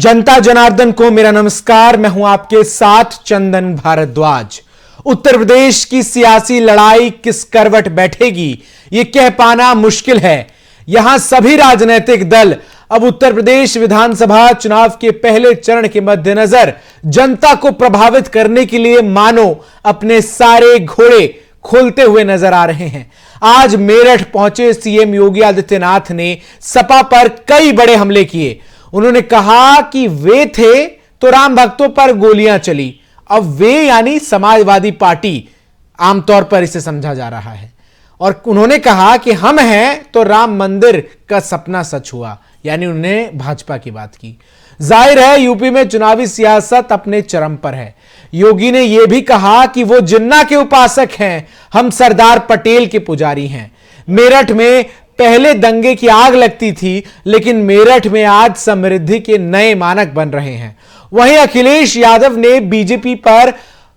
जनता जनार्दन को मेरा नमस्कार। मैं हूं आपके साथ चंदन भारद्वाज। उत्तर प्रदेश की सियासी लड़ाई किस करवट बैठेगी यह कह पाना मुश्किल है। यहां सभी राजनीतिक दल अब उत्तर प्रदेश विधानसभा चुनाव के पहले चरण के मद्देनजर जनता को प्रभावित करने के लिए मानो अपने सारे घोड़े खोलते हुए नजर आ रहे हैं। आज मेरठ पहुंचे सीएम योगी आदित्यनाथ ने सपा पर कई बड़े हमले किए। उन्होंने कहा कि वे थे तो राम भक्तों पर गोलियां चली, अब वे यानी समाजवादी पार्टी आमतौर पर इसे समझा जा रहा है। और उन्होंने कहा कि हम हैं तो राम मंदिर का सपना सच हुआ, यानी उन्होंने भाजपा की बात की। जाहिर है यूपी में चुनावी सियासत अपने चरम पर है। योगी ने यह भी कहा कि वो जिन्ना के उपासक हैं, हम सरदार पटेल के पुजारी हैं। मेरठ में पहले दंगे की आग लगती थी, लेकिन मेरठ में आज समृद्धि के नए मानक बन रहे हैं। वहीं अखिलेश यादव ने बीजेपी पर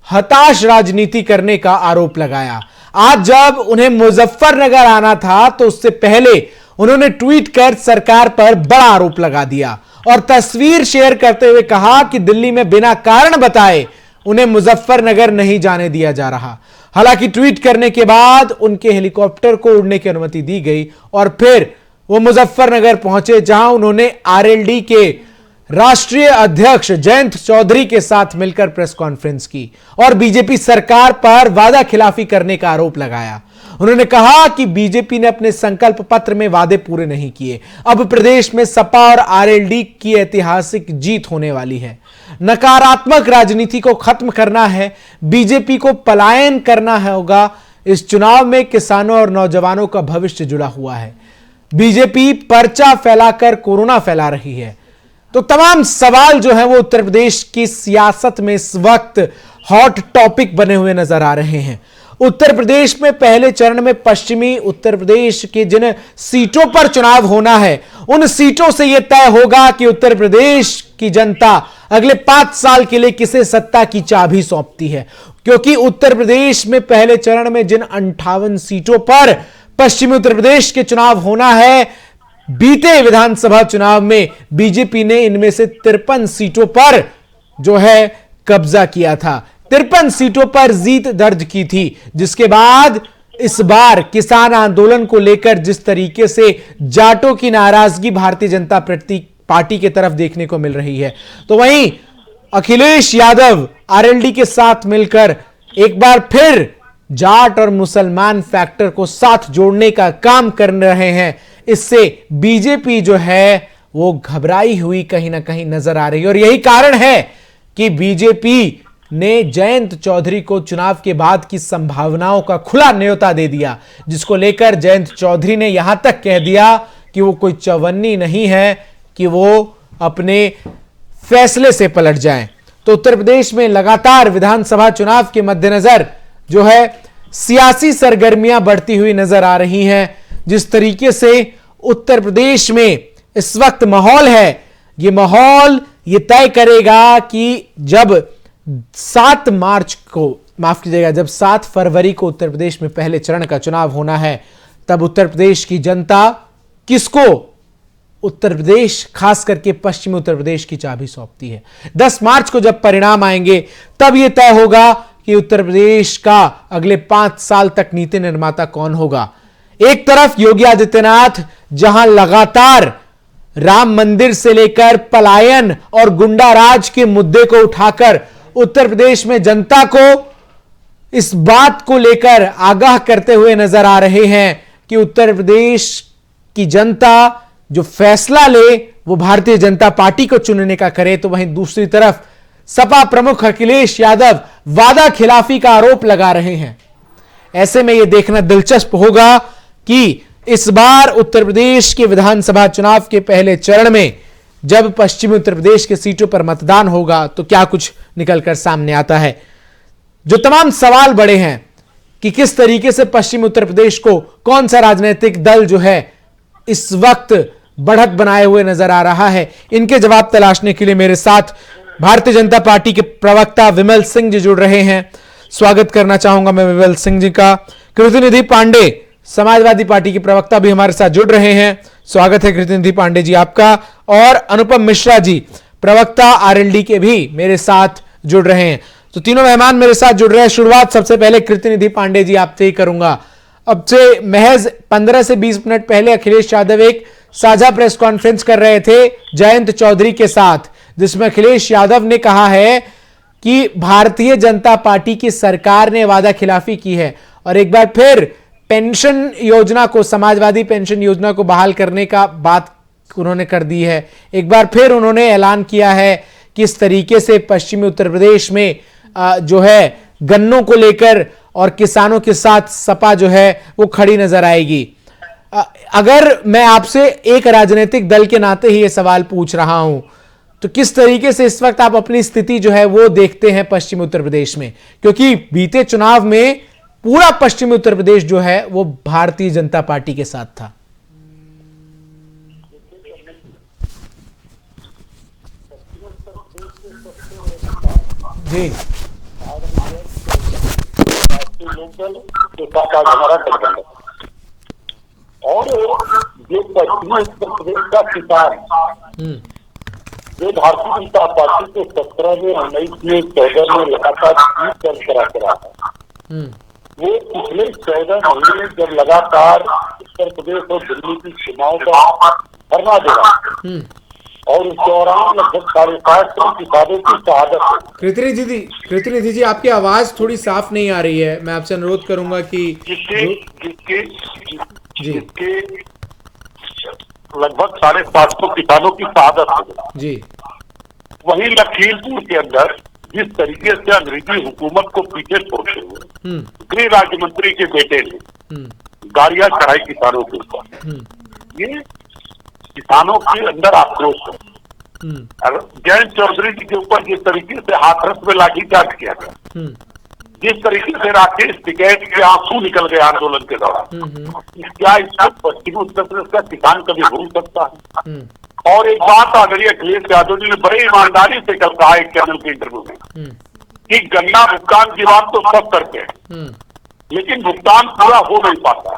हताश राजनीति करने का आरोप लगाया। आज जब उन्हें मुजफ्फरनगर आना था तो उससे पहले उन्होंने ट्वीट कर सरकार पर बड़ा आरोप लगा दिया और तस्वीर शेयर करते हुए कहा कि दिल्ली में बिना कारण बताए उन्हें मुजफ्फरनगर नहीं जाने दिया जा रहा। हालांकि ट्वीट करने के बाद उनके हेलीकॉप्टर को उड़ने की अनुमति दी गई और फिर वो मुजफ्फरनगर पहुंचे, जहां उन्होंने आरएलडी के राष्ट्रीय अध्यक्ष जयंत चौधरी के साथ मिलकर प्रेस कॉन्फ्रेंस की और बीजेपी सरकार पर वादा खिलाफी करने का आरोप लगाया। उन्होंने कहा कि बीजेपी ने अपने संकल्प पत्र में वादे पूरे नहीं किए। अब प्रदेश में सपा और आरएलडी की ऐतिहासिक जीत होने वाली है। नकारात्मक राजनीति को खत्म करना है, बीजेपी को पलायन करना होगा। इस चुनाव में किसानों और नौजवानों का भविष्य जुड़ा हुआ है। बीजेपी पर्चा फैलाकर कोरोना फैला रही है। तो तमाम सवाल जो है वो उत्तर प्रदेश की सियासत में इस वक्त हॉट टॉपिक बने हुए नजर आ रहे हैं। उत्तर प्रदेश में पहले चरण में पश्चिमी उत्तर प्रदेश के जिन सीटों पर चुनाव होना है, उन सीटों से यह तय होगा कि उत्तर प्रदेश की जनता अगले 5 साल के लिए किसे सत्ता की चाबी सौंपती है। क्योंकि उत्तर प्रदेश में पहले चरण में जिन 58 सीटों पर पश्चिमी उत्तर प्रदेश के चुनाव होना है, बीते विधानसभा चुनाव में बीजेपी ने इनमें से 53 सीटों पर जो है कब्जा किया था, 53 सीटों पर जीत दर्ज की थी। जिसके बाद इस बार किसान आंदोलन को लेकर जिस तरीके से जाटों की नाराजगी भारतीय जनता पार्टी की तरफ देखने को मिल रही है, तो वहीं अखिलेश यादव आरएलडी के साथ मिलकर एक बार फिर जाट और मुसलमान फैक्टर को साथ जोड़ने का काम कर रहे हैं। इससे बीजेपी जो है वो घबराई हुई कहीं ना कहीं नजर आ रही है और यही कारण है कि बीजेपी ने जयंत चौधरी को चुनाव के बाद की संभावनाओं का खुला न्योता दे दिया, जिसको लेकर जयंत चौधरी ने यहां तक कह दिया कि वो कोई चवन्नी नहीं है कि वो अपने फैसले से पलट जाएं। तो उत्तर प्रदेश में लगातार विधानसभा चुनाव के मद्देनजर जो है सियासी सरगर्मियां बढ़ती हुई नजर आ रही हैं। जिस तरीके से उत्तर प्रदेश में इस वक्त माहौल है, यह माहौल यह तय करेगा कि जब 7 मार्च को, माफ कीजिएगा, जब 7 फरवरी को उत्तर प्रदेश में पहले चरण का चुनाव होना है, तब उत्तर प्रदेश की जनता किसको उत्तर प्रदेश, खास करके पश्चिमी उत्तर प्रदेश की चाबी सौंपती है। 10 मार्च को जब परिणाम आएंगे तब यह तय होगा कि उत्तर प्रदेश का अगले 5 साल तक नीति निर्माता कौन होगा। एक तरफ योगी आदित्यनाथ जहां लगातार राम मंदिर से लेकर पलायन और गुंडा राज के मुद्दे को उठाकर उत्तर प्रदेश में जनता को इस बात को लेकर आगाह करते हुए नजर आ रहे हैं कि उत्तर प्रदेश की जनता जो फैसला ले वो भारतीय जनता पार्टी को चुनने का करे, तो वहीं दूसरी तरफ सपा प्रमुख अखिलेश यादव वादा खिलाफी का आरोप लगा रहे हैं। ऐसे में यह देखना दिलचस्प होगा कि इस बार उत्तर प्रदेश के विधानसभा चुनाव के पहले चरण में जब पश्चिमी उत्तर प्रदेश के सीटों पर मतदान होगा तो क्या कुछ निकलकर सामने आता है। जो तमाम सवाल बड़े हैं कि किस तरीके से पश्चिमी उत्तर प्रदेश को कौन सा राजनीतिक दल जो है इस वक्त बढ़त बनाए हुए नजर आ रहा है, इनके जवाब तलाशने के लिए मेरे साथ भारतीय जनता पार्टी के प्रवक्ता विमल सिंह जी जुड़ रहे हैं। स्वागत करना चाहूंगा मैं विमल सिंह जी का। कृतिनिधि पांडे समाजवादी पार्टी के प्रवक्ता भी हमारे साथ जुड़ रहे हैं। स्वागत है कृतिनिधि पांडे जी आपका। और अनुपम मिश्रा जी प्रवक्ता आरएलडी के भी मेरे साथ जुड़ रहे हैं। तो तीनों मेहमान मेरे साथ जुड़ रहे हैं। शुरुआत सबसे पहले कृतिनिधि पांडे जी आपसे ही करूंगा। अब से महज 15 से 20 मिनट पहले अखिलेश यादव एक साझा प्रेस कॉन्फ्रेंस कर रहे थे जयंत चौधरी के साथ, जिसमें अखिलेश यादव ने कहा है कि भारतीय जनता पार्टी की सरकार ने वादा खिलाफी की है और एक बार फिर पेंशन योजना को, समाजवादी पेंशन योजना को बहाल करने का बात उन्होंने कर दी है। एक बार फिर उन्होंने ऐलान किया है कि इस तरीके से पश्चिमी उत्तर प्रदेश में जो है गन्नों को लेकर और किसानों के साथ सपा जो है वो खड़ी नजर आएगी। अगर मैं आपसे एक राजनीतिक दल के नाते ही ये सवाल पूछ रहा हूं, तो किस तरीके से इस वक्त आप अपनी स्थिति जो है वो देखते हैं पश्चिमी उत्तर प्रदेश में, क्योंकि बीते चुनाव में पूरा पश्चिमी उत्तर प्रदेश जो है वो भारतीय जनता पार्टी के साथ था। जी हमारा गठबंधन और ये पश्चिमी उत्तर प्रदेश का किसान जो भारतीय जनता पार्टी के 17 में 19 में 14 में लगातार जीत दर्ज कराते रहा है, वो पिछले 14 महीने जब लगातार उत्तर प्रदेश और दिल्ली की सीमाओं का धरना दे रहा और उस दौरान लगभग 550 किसानों की शहादत। कृतिनिधि जी आपकी आवाज थोड़ी साफ नहीं आ रही है, मैं आपसे अनुरोध करूंगा कि जिसके लगभग 550 किसानों की शहादत हो गई जी। वहीं लखीमपुर के अंदर जिस तरीके से अंग्रेजी हुकूमत को पीछे छोड़ते हुए गृह राज्य मंत्री के बेटे ने गाड़ियां चढ़ाई किसानों के ऊपर, ये किसानों के अंदर आक्रोश है। जयंत चौधरी जी के ऊपर जिस तरीके से हाथरस में लाठीचार्ज किया गया, जिस तरीके से राकेश टिकैत के आंसू निकल गए आंदोलन के दौरान, क्या इसको पश्चिमी उत्तर प्रदेश का किसान कभी भूल सकता है? और एक बात आदरणीय अखिलेश यादव जी ने बड़े ईमानदारी से कल कहा एक चैनल के इंटरव्यू में कि गन्ना भुगतान की बात तो सब करते हैं, लेकिन भुगतान पूरा हो नहीं पाता।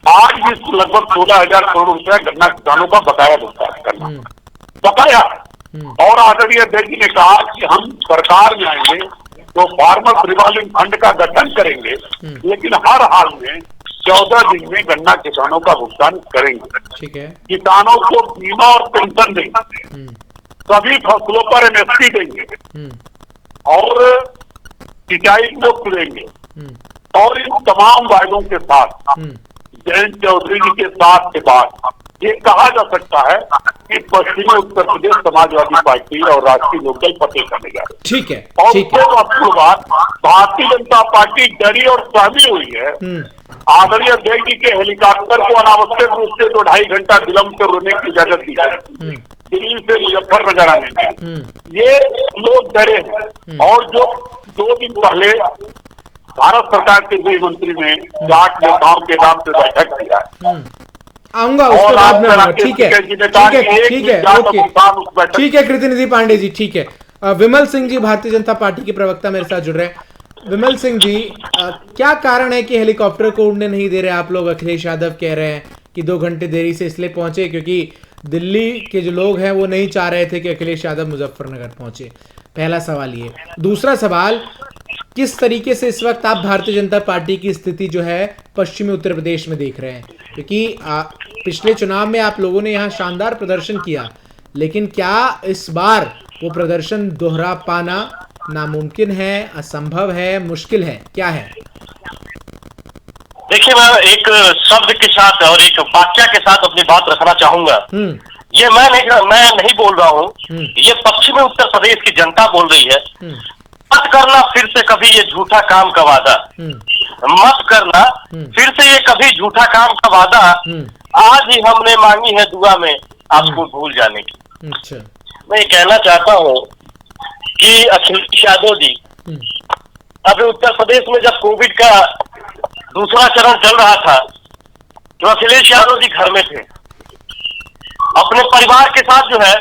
आज इस लगभग 16,000 करोड़ रुपया गन्ना किसानों का बकाया भुगतान करना बकाया। और आदरणीय अध्यक्ष जी ने कहा कि हम सरकार में आएंगे तो फार्मर रिवॉल्विंग फंड का गठन करेंगे, लेकिन हर हाल में 14 दिन में गन्ना किसानों का भुगतान करेंगे। ठीक है। किसानों को बीमा और पेंशन देंगे, सभी फसलों पर एमएसपी देंगे और सिंचाई मुफ्त देंगे। और इन तमाम वायदों के साथ जयंत चौधरी जी के साथ के बाद ये कहा जा सकता है कि पश्चिमी उत्तर प्रदेश समाजवादी पार्टी और राष्ट्रीय लोकदल फतेह करने जा रहे। ठीक है। और उसके बाद भारतीय जनता पार्टी डरी और सहमी हुई है। आदरणीय अध्यक्ष जी के हेलीकॉप्टर को अनावश्यक रूप से 2-2.5 घंटा विलंब से उड़ने की इजाजत दी है दिल्ली से मुजफ्फरनगर आने में। ये लोग डरे हैं। और जो 2 दिन पहले भारत सरकार के गृह मंत्री ने 8 नेताओं के नाम से बैठक किया है। आऊंगा उसके बाद में। ठीक है ओके, ठीक है कृतिनिधि पांडे जी, ठीक है। विमल सिंह जी भारतीय जनता पार्टी के प्रवक्ता मेरे साथ जुड़ रहे हैं। विमल सिंह जी, क्या कारण है कि हेलीकॉप्टर को उड़ने नहीं दे रहे आप लोग? अखिलेश यादव कह रहे हैं कि 2 घंटे देरी से इसलिए पहुंचे क्योंकि दिल्ली के जो लोग हैं वो नहीं चाह रहे थे कि अखिलेश यादव मुजफ्फरनगर पहुंचे। पहला सवाल ये। दूसरा सवाल, किस तरीके से इस वक्त आप भारतीय जनता पार्टी की स्थिति जो है पश्चिमी उत्तर प्रदेश में देख रहे हैं? क्योंकि पिछले चुनाव में आप लोगों ने यहाँ शानदार प्रदर्शन किया, लेकिन क्या इस बार वो प्रदर्शन दोहरा पाना नामुमकिन है, असंभव है, मुश्किल है, क्या है? देखिए, मैं एक शब्द के साथ और एक वाक्य के साथ अपनी बात रखना चाहूंगा। ये मैं नहीं बोल रहा हूँ, ये पश्चिमी उत्तर प्रदेश की जनता बोल रही है। मत करना फिर से कभी ये झूठा काम का वादा, मत करना फिर से ये कभी झूठा काम का वादा। आज ही हमने मांगी है दुआ में आपको भूल जाने की। अच्छा। मैं ये कहना चाहता हूँ कि अखिलेश यादव जी, अभी उत्तर प्रदेश में जब कोविड का दूसरा चरण चल रहा था तो अखिलेश यादव जी घर में थे, अपने परिवार के साथ जो है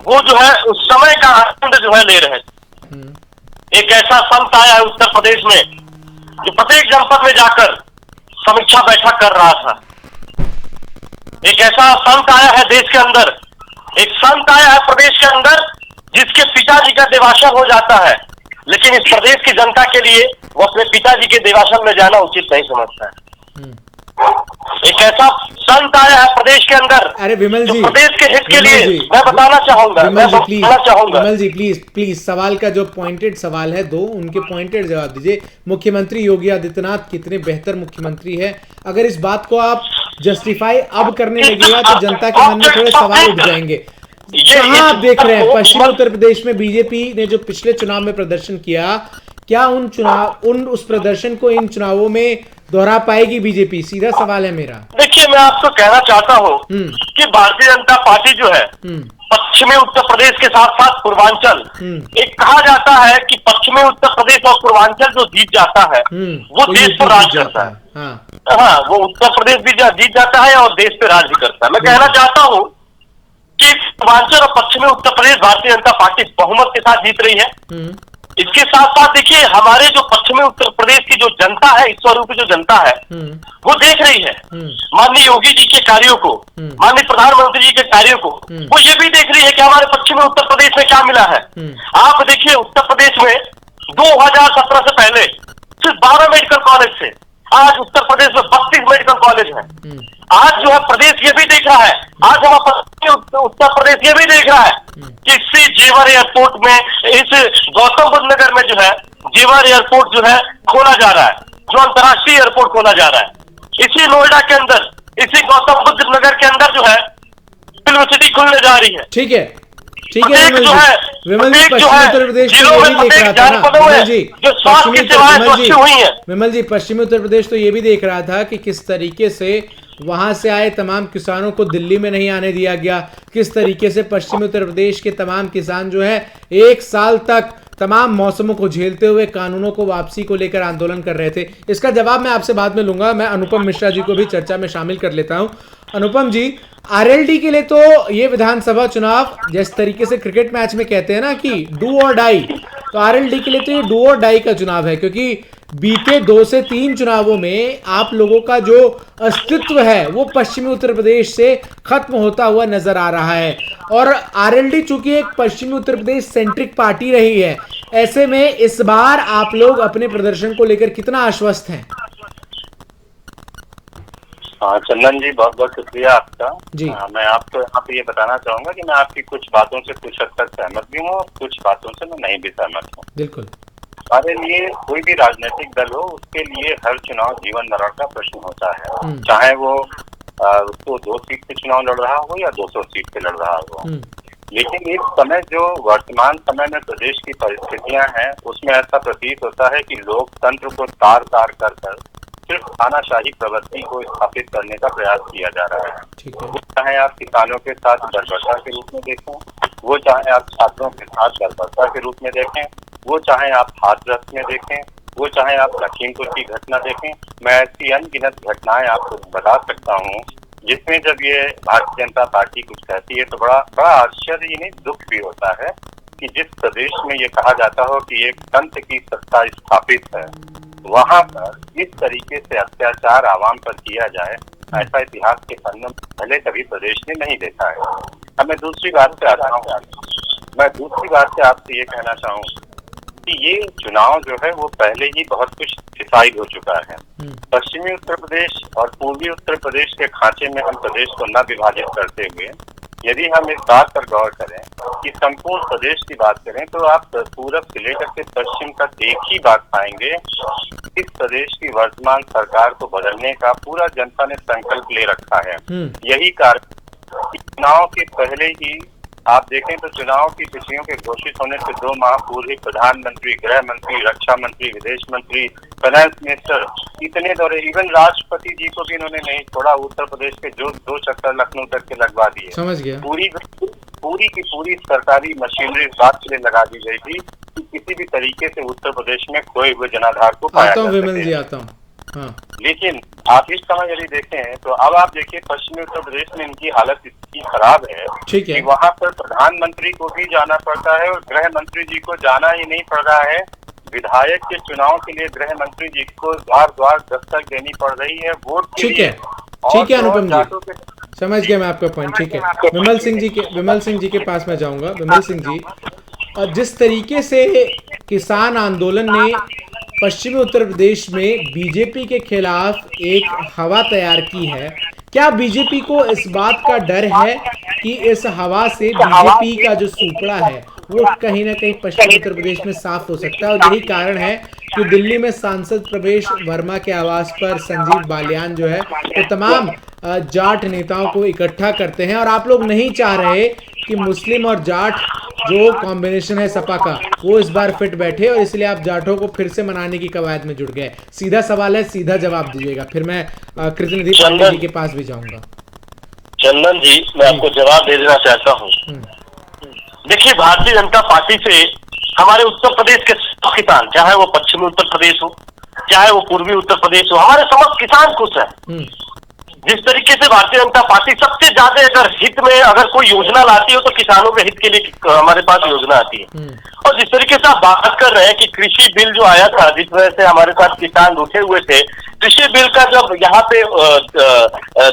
वो जो है उस समय का आनंद जो है ले रहे थे। एक ऐसा संत आया है उत्तर प्रदेश में जो प्रत्येक जनपद में जाकर समीक्षा बैठक कर रहा था। एक ऐसा संत आया है देश के अंदर एक संत आया है प्रदेश के अंदर जिसके पिताजी का देवासन हो जाता है, लेकिन इस प्रदेश की जनता के लिए वो अपने पिताजी के देवासन में जाना उचित नहीं समझता है। एक ऐसा संत आया है प्रदेश के अंदर, अरे विमल जी, प्रदेश के हित के लिए मैं बताना चाहूंगा, विमल जी प्लीज सवाल का जो पॉइंटेड सवाल है दो, उनके पॉइंटेड जवाब दीजिए। मुख्यमंत्री योगी आदित्यनाथ कितने बेहतर मुख्यमंत्री है, अगर इस बात को आप जस्टिफाई अब करने लगेगा तो जनता के मन में थोड़े सवाल उठ जाएंगे। कहाँ आप देख रहे हैं पश्चिमी उत्तर प्रदेश में बीजेपी ने जो पिछले चुनाव में प्रदर्शन किया, क्या उस प्रदर्शन को इन चुनावों में दोहरा पाएगी बीजेपी? सीधा सवाल है मेरा। देखिए, मैं आपको कहना चाहता हूँ कि भारतीय जनता पार्टी जो है पश्चिमी उत्तर प्रदेश के साथ साथ पूर्वांचल, एक कहा जाता है कि पश्चिमी उत्तर प्रदेश और पूर्वांचल जो जीत जाता है वो देश पर राज करता है। हाँ, वो उत्तर प्रदेश भी जीत जाता है और देश पे राज भी करता है। मैं कहना चाहता हूँ कि पूर्वांचल और पश्चिमी उत्तर प्रदेश भारतीय जनता पार्टी बहुमत के साथ जीत रही है। इसके साथ साथ देखिए, हमारे जो पश्चिमी उत्तर प्रदेश की जो जनता है, ईश्वरूपी जो जनता है, वो देख रही है माननीय योगी जी के कार्यों को, माननीय प्रधानमंत्री जी के कार्यों को। वो ये भी देख रही है कि हमारे पश्चिमी उत्तर प्रदेश में क्या मिला है। आप देखिए, उत्तर प्रदेश में 2017 से पहले सिर्फ 12 मेडिकल कॉलेज थे, आज उत्तर प्रदेश में 32 मेडिकल कॉलेज है। आज जो है प्रदेश ये भी देख रहा है, आज हमारा उत्तर प्रदेश ये भी देख रहा है कि इसी जेवर एयरपोर्ट में, इस गौतम बुद्ध नगर में जो है जेवर एयरपोर्ट जो है खोला जा रहा है, जो अंतर्राष्ट्रीय एयरपोर्ट खोला जा रहा है। इसी नोएडा के अंदर, इसी गौतम बुद्ध नगर के अंदर जो है फिल्म सिटी खुलने जा रही है। ठीक है विमल जी, पश्चिमी उत्तर प्रदेश तो ये भी देख रहा था ना विमल जी, पश्चिमी उत्तर प्रदेश तो ये भी देख रहा था कि किस तरीके से वहां से आए तमाम किसानों को दिल्ली में नहीं आने दिया गया, किस तरीके से पश्चिमी उत्तर प्रदेश के तमाम किसान जो है 1 साल तक तमाम मौसमों को झेलते हुए कानूनों को वापसी को लेकर आंदोलन कर रहे थे। इसका जवाब मैं आपसे बाद में लूंगा। मैं अनुपम मिश्रा जी को भी चर्चा में शामिल कर लेता हूं। अनुपम जी, आरएलडी के लिए तो ये विधानसभा चुनाव जिस तरीके से क्रिकेट मैच में कहते हैं ना कि डू और डाई, तो आरएलडी के लिए तो ये डू और डाई का चुनाव है, क्योंकि बीते 2 से 3 चुनावों में आप लोगों का जो अस्तित्व है वो पश्चिमी उत्तर प्रदेश से खत्म होता हुआ नजर आ रहा है। और आरएलडी चूंकि एक पश्चिमी उत्तर प्रदेश सेंट्रिक पार्टी रही है, ऐसे में इस बार आप लोग अपने प्रदर्शन को लेकर कितना आश्वस्त हैं? हाँ चंदन जी, बहुत बहुत शुक्रिया आपका जी। मैं आपको यहाँ पे ये बताना चाहूंगा कि मैं आपकी कुछ बातों से कुछ हद तक सहमत भी हूँ और कुछ बातों से मैं नहीं भी सहमत हूँ। बिल्कुल, हमारे लिए कोई भी राजनीतिक दल हो, उसके लिए हर चुनाव जीवन मरण का प्रश्न होता है, चाहे वो उसको 2 सीट पे चुनाव लड़ रहा हो या 200 सीट पे लड़ रहा हो। लेकिन इस समय जो वर्तमान समय में प्रदेश की परिस्थितियां हैं, उसमें ऐसा प्रतीत होता है कि लोकतंत्र को तार तार कर सिर्फ तानाशाही प्रवृत्ति को स्थापित करने का प्रयास किया जा रहा है। वो चाहे आप किसानों के साथ बर्बरता के रूप में देखें, वो चाहे आप छात्रों के साथ बर्बरता के रूप में देखें, वो चाहे आप हाथरस में देखें, वो चाहे आप लखीमपुर की घटना देखें। मैं ऐसी अनगिनत घटनाएं आपको बता सकता हूँ जिसमें जब ये भारतीय जनता पार्टी कुछ कहती है तो बड़ा आश्चर्य नहीं दुख भी होता है कि जिस प्रदेश में ये कहा जाता हो कि एक तंत्र की सत्ता स्थापित है, वहां पर इस तरीके से अत्याचार आवाम पर किया जाए, ऐसा इतिहास के पन्नों पहले कभी प्रदेश ने नहीं देखा है। अब मैं दूसरी बात पे आता हूँ। मैं दूसरी बात से आपसे ये कहना चाहूँ कि ये चुनाव जो है वो पहले ही बहुत कुछ डिसाइड हो चुका है। पश्चिमी उत्तर प्रदेश और पूर्वी उत्तर प्रदेश के खांचे में हम प्रदेश को न विभाजित करते हुए यदि हम इस बात पर गौर करें कि संपूर्ण प्रदेश की बात करें तो आप पूरब से लेकर के पश्चिम तक एक ही बात पाएंगे, इस प्रदेश की वर्तमान सरकार को बदलने का पूरा जनता ने संकल्प ले रखा है। यही कारण चुनाव के पहले ही आप देखें तो चुनाव की तिथियों के घोषित होने से 2 माह पूर्व ही प्रधानमंत्री, गृह मंत्री, रक्षा मंत्री, विदेश मंत्री, फाइनेंस मिनिस्टर, इतने दौरे, इवन राष्ट्रपति जी को भी इन्होंने नहीं छोड़ा। उत्तर प्रदेश के जो 2 चक्कर लखनऊ तक के लगवा दिए। समझ गया। पूरी की पूरी सरकारी मशीनरी इस बात के लिए लगा दी गई थी कि किसी भी तरीके से उत्तर प्रदेश में खोए हुए जनाधार को पाया जा सके। हाँ। लेकिन आप इस समय यदि देखें तो अब आप देखिए पश्चिमी उत्तर प्रदेश में इनकी हालत इतनी खराब है कि वहाँ पर प्रधानमंत्री को भी जाना पड़ता है और गृह मंत्री जी को जाना ही नहीं पड़ रहा है। विधायक के चुनाव के लिए गृह मंत्री जी को द्वार द्वार दस्तक देनी पड़ रही है वोट के लिए। ठीक है अनुपम जी, समझ गया मैं आपका पॉइंट, ठीक है। विमल सिंह जी के पास मैं जाऊंगा। विमल सिंह जी, जिस तरीके से किसान आंदोलन ने पश्चिमी उत्तर प्रदेश में बीजेपी के खिलाफ एक हवा तैयार की है, क्या बीजेपी को इस बात का डर है कि इस हवा से बीजेपी का जो सुपड़ा है वो कहीं ना कहीं पश्चिमी उत्तर प्रदेश में साफ हो सकता है? और यही कारण है कि दिल्ली में सांसद प्रवेश वर्मा के आवास पर संजीव बालियान जो है वो तमाम जाट नेताओं को इकट्ठा करते हैं, और आप लोग नहीं चाह रहे कि मुस्लिम और जाट जो कॉम्बिनेशन है सपा का वो इस बार फिट बैठे, और इसलिए आप जाटों को फिर से मनाने की कवायद में जुट गए। सीधा सवाल है, सीधा जवाब दीजिएगा, फिर मैं कृष्णनिधि पांडे जी के पास भी जाऊंगा। चंदन जी, मैं आपको जवाब दे देना चाहता हूँ। देखिए, भारतीय जनता पार्टी से हमारे उत्तर प्रदेश के सब किसान, चाहे वो पश्चिमी उत्तर प्रदेश हो, चाहे वो पूर्वी उत्तर प्रदेश हो, हमारे समस्त किसान खुश है। जिस तरीके से भारतीय जनता पार्टी सबसे ज्यादा अगर हित में अगर कोई योजना लाती हो तो किसानों के हित के लिए हमारे पास योजना आती है। और जिस तरीके से आप बात कर रहे हैं कि कृषि बिल जो आया था, जिस वजह से हमारे साथ किसान उठे हुए थे, कृषि बिल का जब यहाँ पे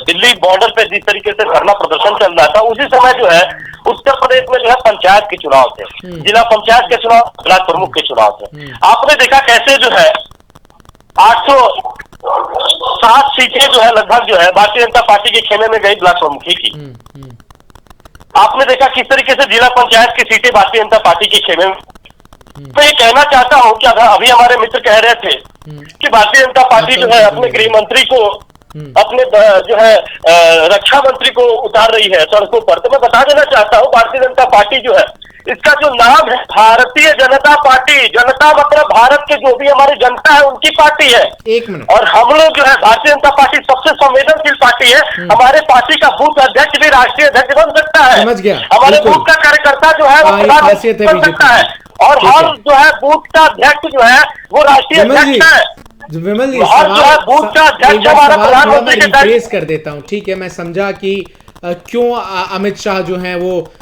दिल्ली बॉर्डर पे जिस तरीके से धरना प्रदर्शन चल रहा था, उसी समय जो है उत्तर प्रदेश में जो है पंचायत के चुनाव थे, जिला पंचायत के चुनाव, ब्लॉक प्रमुख के चुनाव थे। आपने देखा कैसे जो है 807 सीटें जो है लगभग जो है भारतीय जनता पार्टी के खेमे में गई ब्लॉक प्रमुखी की। आपने देखा किस तरीके से जिला पंचायत की सीटें भारतीय जनता पार्टी के खेमे में। मैं ये कहना चाहता हूं कि अभी हमारे मित्र कह रहे थे कि भारतीय जनता पार्टी जो है अपने गृह मंत्री को, अपने जो है रक्षा मंत्री को उतार रही है सड़कों पर, तो मैं बता देना चाहता हूं भारतीय जनता पार्टी जो है, इसका जो नाम है भारतीय जनता पार्टी, जनता मतलब भारत के जो भी हमारी जनता है उनकी पार्टी है। एक मिनट। और हम लोग जो है भारतीय जनता पार्टी सबसे संवेदनशील पार्टी है। हमारे पार्टी का बूथ अध्यक्ष भी राष्ट्रीय अध्यक्ष बन सकता है। समझ गया। हमारे बूथ का कार्यकर्ता जो है वो प्रधानमंत्री बन सकता है, और हम जो है बूथ का अध्यक्ष जो है वो राष्ट्रीय अध्यक्ष है। विमल जी, रिप्लेस कर देता हूँ, ठीक है। मैं समझा कि क्यों अमित शाह जो है वो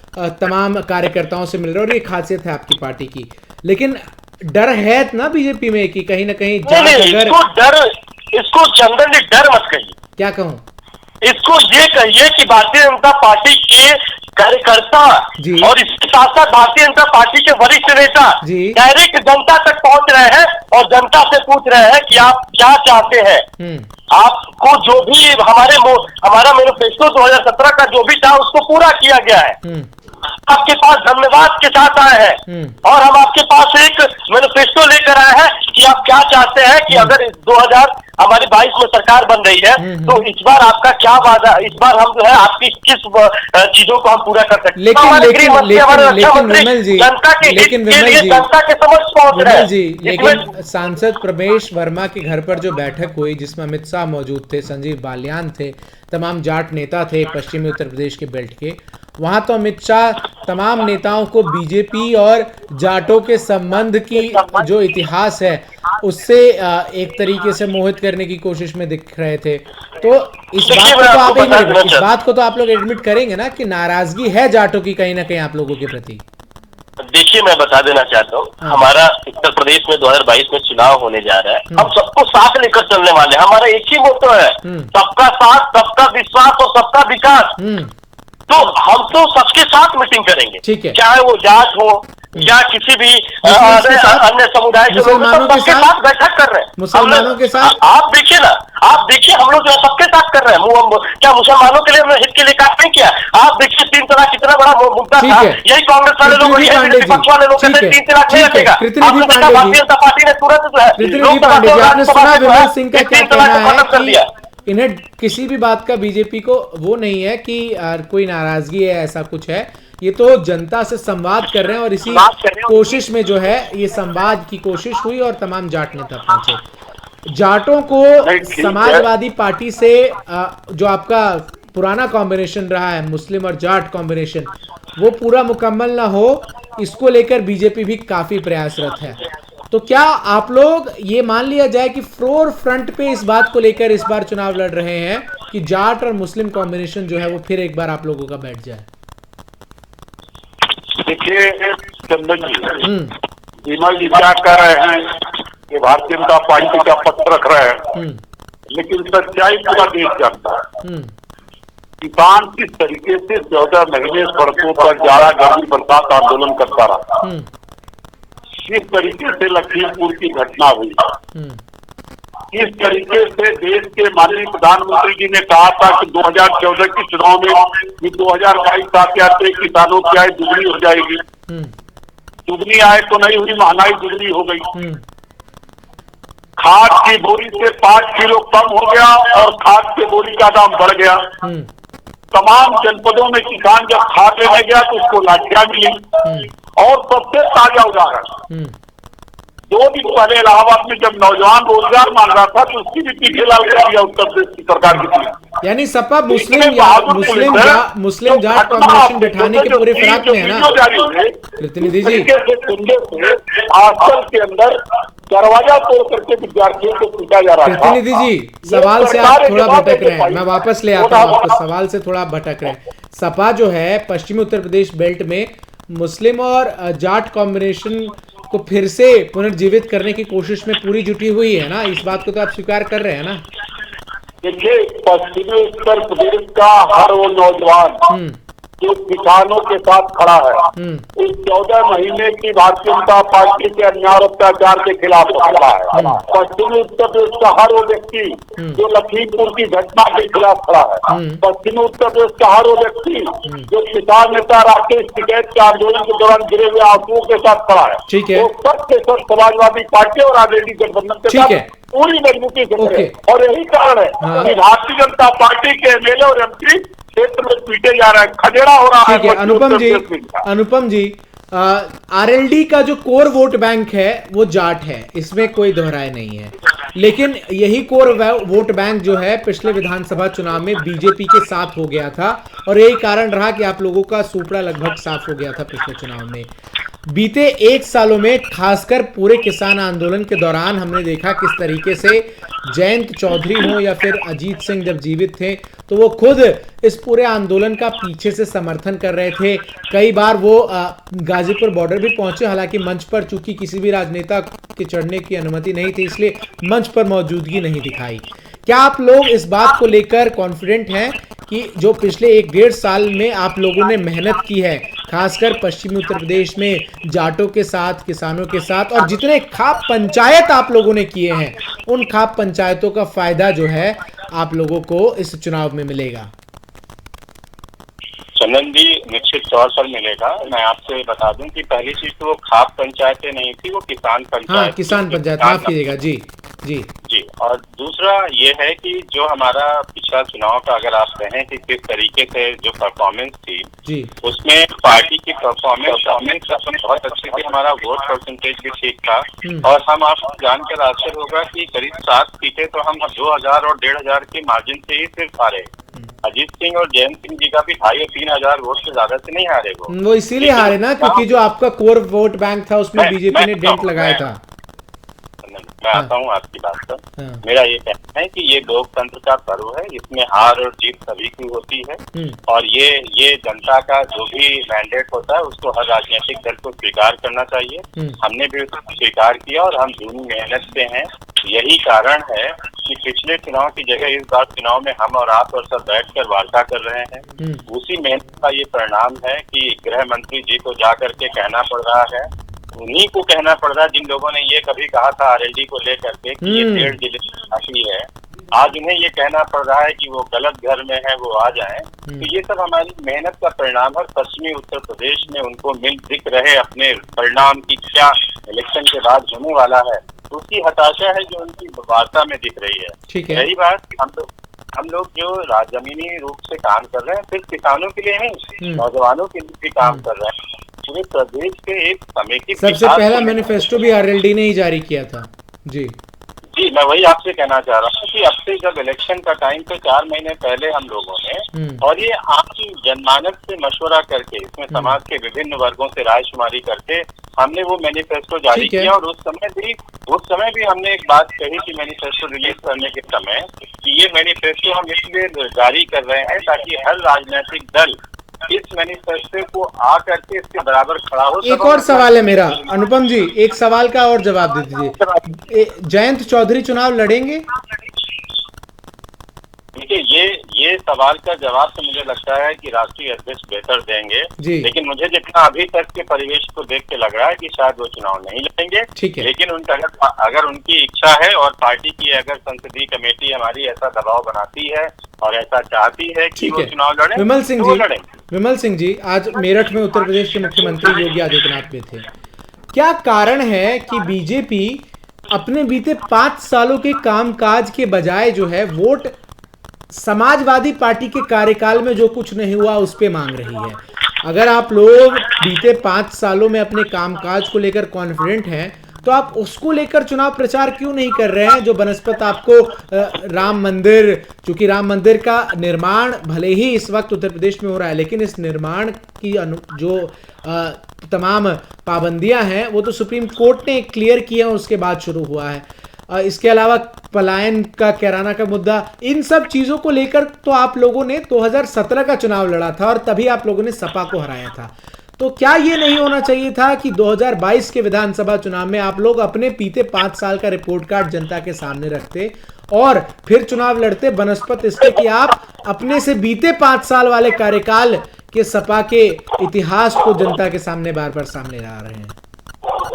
तमाम कार्यकर्ताओं से मिल रहे हैं, और ये खासियत है आपकी पार्टी की, लेकिन डर है ना बीजेपी में कि कहीं ना कहीं इसको चंदन जी डर मत कहिए। क्या कहूँ? इसको ये कहिए कि भारतीय जनता पार्टी के कार्यकर्ता और इसके साथ साथ भारतीय जनता पार्टी के वरिष्ठ नेता डायरेक्ट जनता तक पहुंच रहे हैं और जनता से पूछ रहे हैं कि आप क्या चाहते हैं। आपको जो भी हमारा मैनिफेस्टो 2017 का जो भी था उसको पूरा किया गया है। आपके पास धन्यवाद के साथ आए हैं, और हम आपके पास एक मैनिफेस्टो लेकर आए हैं कि आप क्या चाहते हैं कि अगर 2022 में सरकार बन रही है तो इस बार आपका क्या वादा, इस बार हम जो है आपकी किस चीजों को हम पूरा कर सकते हैं। जनता के समक्ष पहुंच रहे हैं। लेकिन सांसद प्रवेश वर्मा के घर पर जो बैठक हुई जिसमें अमित शाह मौजूद थे, संजीव बालियान थे, तमाम जाट नेता थे पश्चिमी उत्तर प्रदेश के बेल्ट के, वहां तो अमित शाह तमाम नेताओं को बीजेपी और जाटों के संबंध की जो इतिहास है उससे एक तरीके से मोहित करने की कोशिश में दिख रहे थे। तो इस बात को तो आप लोग एडमिट करेंगे ना कि नाराजगी है जाटों की कहीं ना कहीं आप लोगों के प्रति? देखिए, मैं बता देना चाहता हूँ, हमारा उत्तर प्रदेश में 2022 में चुनाव होने जा रहा है। हम सबको साथ लेकर चलने वाले हैं। हमारा एक ही मोटो है, सबका साथ, सबका विश्वास और सबका विकास। तो हम तो सबके साथ मीटिंग करेंगे, ठीक है, चाहे वो जाट हो या किसी भी अन्य समुदाय के लोग, सबके साथ बैठक कर रहे हैं। मुसलमानों के साथ आप देखिए ना, आप देखिए हम लोग जो है सबके साथ कर रहे हैं। क्या मुसलमानों के लिए हमने हित के लिए काम नहीं किया? आप देखिए 3 तलाक कितना बड़ा मुद्दा था, यही कांग्रेस वाले लोग, विपक्ष वाले लोग कहते हैं 3 तलाक नहीं रखेगा। भारतीय जनता पार्टी ने तुरंत जो है 3 तलाक खत्म कर दिया। इन्हें किसी भी बात का बीजेपी को वो नहीं है कि कोई नाराजगी है, ऐसा कुछ है। ये तो जनता से संवाद कर रहे हैं, और इसी कोशिश में जो है ये संवाद की कोशिश हुई और तमाम जाट नेता पहुंचे। जाटों को समाजवादी पार्टी से जो आपका पुराना कॉम्बिनेशन रहा है, मुस्लिम और जाट कॉम्बिनेशन, वो पूरा मुकम्मल ना हो, इसको लेकर बीजेपी भी काफी प्रयासरत है। तो क्या आप लोग ये मान लिया जाए कि फ्लोर फ्रंट पे इस बात को लेकर इस बार चुनाव लड़ रहे हैं कि जाट और मुस्लिम कॉम्बिनेशन जो है वो फिर एक बार आप लोगों का बैठ जाए? देखिए चंदन जी, विमल जी क्या कह रहे हैं कि भारतीय जनता पार्टी का पक्ष रख रहे हैं, लेकिन सच्चाई पूरा देश जानता है। किसान किस तरीके से 14 महीने सड़कों पर जाड़ा गर्मी बरसात आंदोलन करता रहा, किस तरीके से लखीमपुर की घटना हुई, किस तरीके से देश के माननीय प्रधानमंत्री जी ने कहा था कि 2014 के चुनाव में कि 2022 आते आते किसानों की आय दुगनी हो जाएगी, दुगनी आय तो नहीं हुई, महंगाई दुगनी हो गई। खाद की बोरी से 5 किलो कम हो गया और खाद की बोरी का दाम बढ़ गया। तमाम जनपदों में किसान जब खाद लेने गया तो उसको लाठियां मिली। और सबसे ताजा उदाहरण 2 दिन पहले इलाहाबाद में जब नौजवान रोजगार मांग रहा था तो उसकी भी पीछे लाल कर दिया उत्तर प्रदेश की सरकार की। यानी सपा मुस्लिम जाट कॉम्बिनेशन बैठाने के पूरे फिराक में है ना प्रतिनिधि जी। हॉस्टल के अंदर दरवाजा तोड़ करके विद्यार्थियों को पीटा जा रहा था। प्रतिनिधि जी सवाल से आप थोड़ा भटक रहे हैं, मैं वापस ले आता हूँ आपको, सवाल से थोड़ा भटक रहे हैं। सपा जो है पश्चिमी उत्तर प्रदेश बेल्ट में मुस्लिम और जाट कॉम्बिनेशन को फिर से पुनर्जीवित करने की कोशिश में पूरी जुटी हुई है ना, इस बात को तो आप स्वीकार कर रहे हैं ना। देखिए पश्चिमी उत्तर प्रदेश का हर वो नौजवान जो किसानों के साथ खड़ा है, इस 14 महीने की भारतीय जनता पार्टी के अन्याय और अत्याचार के खिलाफ खड़ा है। पश्चिमी उत्तर प्रदेश का हर वो व्यक्ति जो लखीमपुर की घटना के खिलाफ खड़ा है, पश्चिमी उत्तर प्रदेश का हर वो व्यक्ति जो किसान नेता राकेश टिकैत के आंदोलन के दौरान गिरे हुए आंसुओं के साथ खड़ा है, ठीक है, वो सब के सब समाजवादी पार्टी और आरजेडी गठबंधन के साथ पूरी मजबूती से खड़े। और यही कारण है कि भारतीय जनता पार्टी के एमएलए और एमपी क्षेत्र में पीटे जा रहा है, खदेड़ा हो रहा है। अनुपम जी आरएलडी का जो कोर वोट बैंक है वो जाट है, इसमें कोई दोहराए नहीं है, लेकिन यही कोर वोट बैंक जो है पिछले विधानसभा चुनाव में बीजेपी के साथ हो गया था और यही कारण रहा कि आप लोगों का सुपड़ा लगभग साफ हो गया था पिछले चुनाव में। बीते 1 सालों में खासकर पूरे किसान आंदोलन के दौरान हमने देखा किस तरीके से जयंत चौधरी हो या फिर अजीत सिंह जब जीवित थे तो वो खुद इस पूरे आंदोलन का पीछे से समर्थन कर रहे थे। कई बार वो गाजीपुर बॉर्डर भी पहुंचे, हालांकि मंच पर चूंकि किसी भी राजनेता के चढ़ने की अनुमति नहीं थी इसलिए मंच पर मौजूदगी नहीं दिखाई। क्या आप लोग इस बात को लेकर कॉन्फिडेंट हैं कि जो पिछले 1-1.5 साल में आप लोगों ने मेहनत की है खासकर पश्चिमी उत्तर प्रदेश में जाटों के साथ, किसानों के साथ, और जितने खाप पंचायत आप लोगों ने किए हैं उन खाप पंचायतों का फायदा जो है आप लोगों को इस चुनाव में मिलेगा? चंदन जी निश्चित तौर पर मिलेगा। मैं आपसे बता दूं कि पहली चीज तो वो खाप पंचायतें नहीं थी, वो किसान पंचायत। हाँ, किसान पंचायत, माफ कीजिएगा जी जी जी। और दूसरा ये है कि जो हमारा पिछला चुनाव का अगर आप कहें कि किस तरीके से जो परफॉर्मेंस थी जी, उसमें पार्टी की परफॉर्मेंस बहुत अच्छी थी, हमारा वोट परसेंटेज भी ठीक था और हम आपको जानकर आश्चर्य होगा कि करीब 7 सीटें तो हम 2000 और 1500 के मार्जिन से ही सिर्फ हारे। अजीत सिंह और जयंत सिंह जी का भी 2500 और 3000 वोट से ज्यादा से नहीं हारे वो इसीलिए हारे ना क्योंकि जो आपका कोर वोट बैंक था उसमें बीजेपी ने डेंट लगाया था। मैं आता हूँ आपकी बात पर। मेरा ये कहना है कि ये लोकतंत्र का पर्व है, इसमें हार और जीत सभी की होती है और ये जनता का जो भी मैंडेट होता है उसको हर राजनीतिक दल को स्वीकार करना चाहिए। हमने भी उसको स्वीकार किया और हम दूनी मेहनत से हैं। यही कारण है कि पिछले चुनाव की जगह इस बार चुनाव में हम और आप और सब बैठकर वार्ता कर रहे हैं। उसी मेहनत का ये परिणाम है कि गृह मंत्री जी को जा करके कहना पड़ रहा है, उन्हीं को कहना पड़ रहा है जिन लोगों ने ये कभी कहा था आरएलडी को लेकर के कि ये 1.5 जिले काफी है, आज उन्हें ये कहना पड़ रहा है कि वो गलत घर में है, वो आ जाएं। तो ये सब हमारी मेहनत का परिणाम है। पश्चिमी उत्तर प्रदेश में उनको दिख रहे अपने परिणाम की क्या इलेक्शन के बाद होने वाला है, उसकी हताशा है जो उनकी वार्ता में दिख रही है। यही बात हम लोग जो जमीनी रूप से काम कर रहे हैं सिर्फ किसानों के लिए नहीं, नौजवानों के लिए भी काम कर रहे हैं। पूरे प्रदेश के एक समेकित सबसे पहला मैनिफेस्टो भी आरएलडी ने ही जारी किया था। जी जी, मैं वही आपसे कहना चाह रहा हूँ कि अब से जब इलेक्शन का टाइम तो 4 महीने पहले हम लोगों ने और ये आपकी जनमानस से मशवरा करके इसमें समाज के विभिन्न वर्गों से रायशुमारी करके हमने वो मैनिफेस्टो जारी किया और उस समय भी हमने एक बात कही कि मैनिफेस्टो रिलीज करने के समय कि ये मैनिफेस्टो हम इसलिए जारी कर रहे हैं ताकि हर राजनीतिक दल इस मैनिफेस्टो को आकर के इसके बराबर खड़ा हो। एक और सवाल है मेरा, अनुपम जी, एक सवाल का और जवाब दे दीजिए। जयंत चौधरी चुनाव लड़ेंगे? देखिए ये सवाल का जवाब तो मुझे लगता है कि राष्ट्रीय अध्यक्ष बेहतर देंगे, लेकिन मुझे जितना अभी तक के परिवेश को देख के लग रहा है कि शायद वो चुनाव नहीं लड़ेंगे। लेकिन उनका अगर उनकी इच्छा है और पार्टी की अगर संसदीय कमेटी हमारी ऐसा दबाव बनाती है और ऐसा चाहती है कि वो चुनाव लड़े, विमल सिंह जी आज मेरठ में उत्तर प्रदेश के मुख्यमंत्री योगी आदित्यनाथ भी थे। क्या कारण है कि बीजेपी अपने बीते 5 सालों के कामकाज के बजाय जो है वोट समाजवादी पार्टी के कार्यकाल में जो कुछ नहीं हुआ उस पे मांग रही है? अगर आप लोग बीते 5 सालों में अपने कामकाज को लेकर कॉन्फिडेंट हैं तो आप उसको लेकर चुनाव प्रचार क्यों नहीं कर रहे हैं? जो बनस्पत आपको राम मंदिर, चूंकि राम मंदिर का निर्माण भले ही इस वक्त उत्तर प्रदेश में हो रहा है, लेकिन इस निर्माण की जो तमाम पाबंदियां हैं वो तो सुप्रीम कोर्ट ने क्लियर किया, उसके बाद शुरू हुआ है। इसके अलावा पलायन का, कैराना का मुद्दा, इन सब चीजों को लेकर तो आप लोगों ने 2017 का चुनाव लड़ा था और तभी आप लोगों ने सपा को हराया था। तो क्या ये नहीं होना चाहिए था कि 2022 के विधानसभा चुनाव में आप लोग अपने बीते 5 साल का रिपोर्ट कार्ड जनता के सामने रखते और फिर चुनाव लड़ते, बनस्पत इसके कि आप अपने से बीते 5 साल वाले कार्यकाल के सपा के इतिहास को जनता के सामने बार बार सामने ला रहे हैं?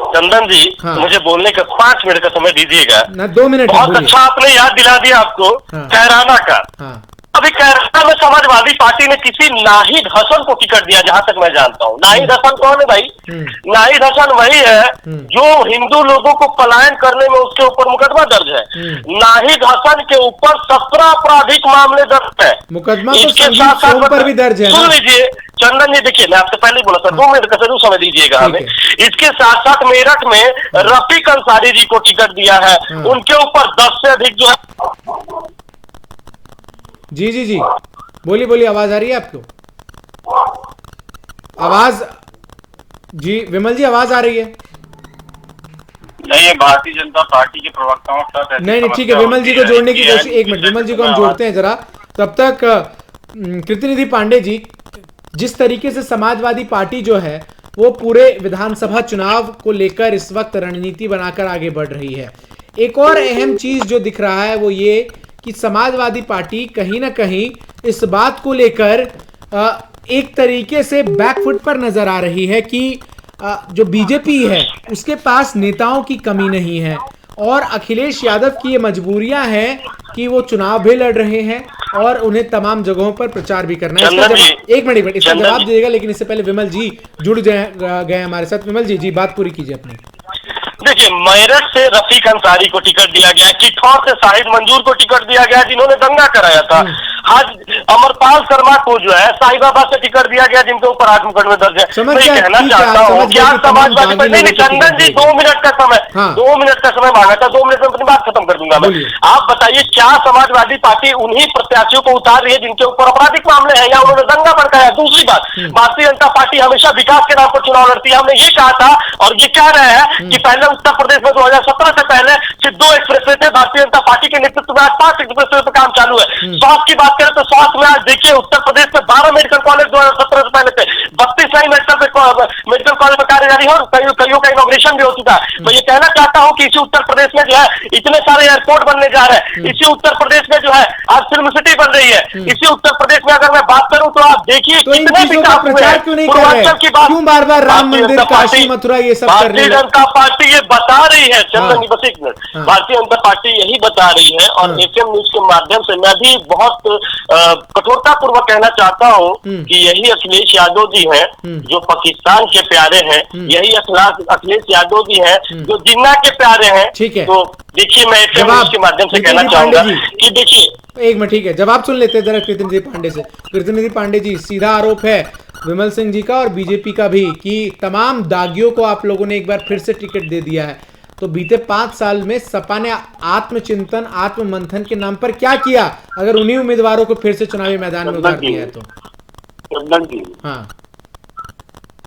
चंदन जी, मुझे बोलने का 5 मिनट का समय दीजिएगा ना। 2 मिनट। बहुत अच्छा आपने याद दिला दिया आपको कैराना का। अभी कैराना में समाजवादी पार्टी ने किसी नाहिद हसन को टिकट दिया, जहां तक मैं जानता हूँ। नाहिद हसन कौन है भाई? नाहिद हसन वही है जो हिंदू लोगों को पलायन करने में उसके ऊपर मुकदमा दर्ज है। नाहिद हसन के ऊपर 17 आपराधिक मामले दर्ज है। मुकदमा तो संजीव सोम पर भी दर्ज है। सुन लीजिए चंदन जी, देखिए मैं आपसे पहले बोला था 2 मिनट का जरूर समय दीजिएगा हमें। इसके साथ साथ मेरठ में रफीक अंसारी जी को टिकट दिया है, उनके ऊपर 10 से अधिक जो है। जी जी जी बोलिए, आवाज आ रही है आपको? आवाज जी विमल जी आवाज आ रही है? नहीं, भारतीय जनता पार्टी के प्रवक्ताओं के साथ नहीं ठीक है, विमल जी को जोड़ने की कोशिश, 1 मिनट विमल जी को हम जोड़ते हैं जरा। तब तक कृतिनिधि पांडे जी, जिस तरीके से समाजवादी पार्टी जो है वो पूरे विधानसभा चुनाव को लेकर इस वक्त रणनीति बनाकर आगे बढ़ रही है, एक और अहम चीज जो दिख रहा है वो ये कि समाजवादी पार्टी कहीं ना कहीं इस बात को लेकर एक तरीके से बैकफुट पर नजर आ रही है कि जो बीजेपी है उसके पास नेताओं की कमी नहीं है और अखिलेश यादव की ये मजबूरियां हैं कि वो चुनाव भी लड़ रहे हैं और उन्हें तमाम जगहों पर प्रचार भी करना है। एक मिनट इसका जवाब दीजिएगा, लेकिन इससे पहले विमल जी जुड़ गए हमारे साथ। विमल जी बात पूरी कीजिए अपनी। देखिए, मेरठ से रफीक अंसारी को टिकट दिया गया, चित्तौड़ से शाहिद मंजूर को टिकट दिया गया जिन्होंने दंगा कराया था। आज अमरपाल शर्मा को जो है साहिबाबाद से टिकट दिया गया जिनके ऊपर आज मुकदमे दर्ज है। मैं कहना चाहता हूँ क्या समाजवादी नहीं, चंदन जी 2 मिनट का समय 2 मिनट का समय मांगा था, 2 मिनट में अपनी बात खत्म कर दूंगा मैं। आप बताइए क्या समाजवादी पार्टी उन्हीं प्रत्याशियों को उतार रही है जिनके ऊपर आपराधिक मामले हैं या उन्होंने दंगा भड़काया? दूसरी बात, भारतीय जनता पार्टी हमेशा विकास के नाम पर चुनाव लड़ती है। हमने ये कहा था और ये कह रहे हैं कि पहले उत्तर प्रदेश में 2017 से पहले सिर्फ 2 एक्सप्रेसवे थे, भारतीय जनता पार्टी के नेतृत्व में आज 5 एक्सप्रेसवे पर काम चालू है। स्वास्थ्य की बात करें तो स्वास्थ्य में आज देखिए उत्तर प्रदेश में 12 मेडिकल कॉलेज 2017 से पहले थे, 32 नई मेडिकल कॉलेज में कार्य जारी हो, कईयों का इनॉग्रेशन भी हो चुका है। मैं ये कहना चाहता हूँ कि इसी उत्तर प्रदेश में जो है इतने सारे एयरपोर्ट बनने जा रहे हैं, इसी उत्तर प्रदेश में जो है आज फिल्म सिटी बन रही है, इसी उत्तर प्रदेश में अगर मैं बात करूं तो आप देखिए कितने विकास हुए हैं। पूर्वांचल की बात, क्यों बार-बार राम मंदिर, काशी मथुरा ये सब कर रही है? भारतीय जनता पार्टी ये बता रही है चंदन जी, बस 1 मिनट, भारतीय जनता पार्टी यही बता रही है और एफएम न्यूज के माध्यम से मैं भी बहुत कठोरता पूर्वक कहना चाहता हूं कि यही अखिलेश यादव जी हैं जो पाकिस्तान के प्यारे हैं, यही अखिलेश यादव जी हैं जो जिन्ना के प्यारे हैं। ठीक है, तो देखिए मैं एफएम न्यूज के माध्यम से कहना चाहूंगा कि देखिए 1 मिनट, ठीक है, जवाब सुन लेते हैं जरा कृतिनिधि पांडे से। कृतिनिधि पांडे जी, सीधा आरोप है विमल सिंह जी का और बीजेपी का भी कि तमाम दागियों को आप लोगों ने एक बार फिर से टिकट दे दिया है। तो बीते 5 साल में सपा ने आत्मचिंतन, आत्ममंथन के नाम पर क्या किया अगर उन्हीं उम्मीदवारों को फिर से चुनावी मैदान में उतार दिया है तो? चंदन जी,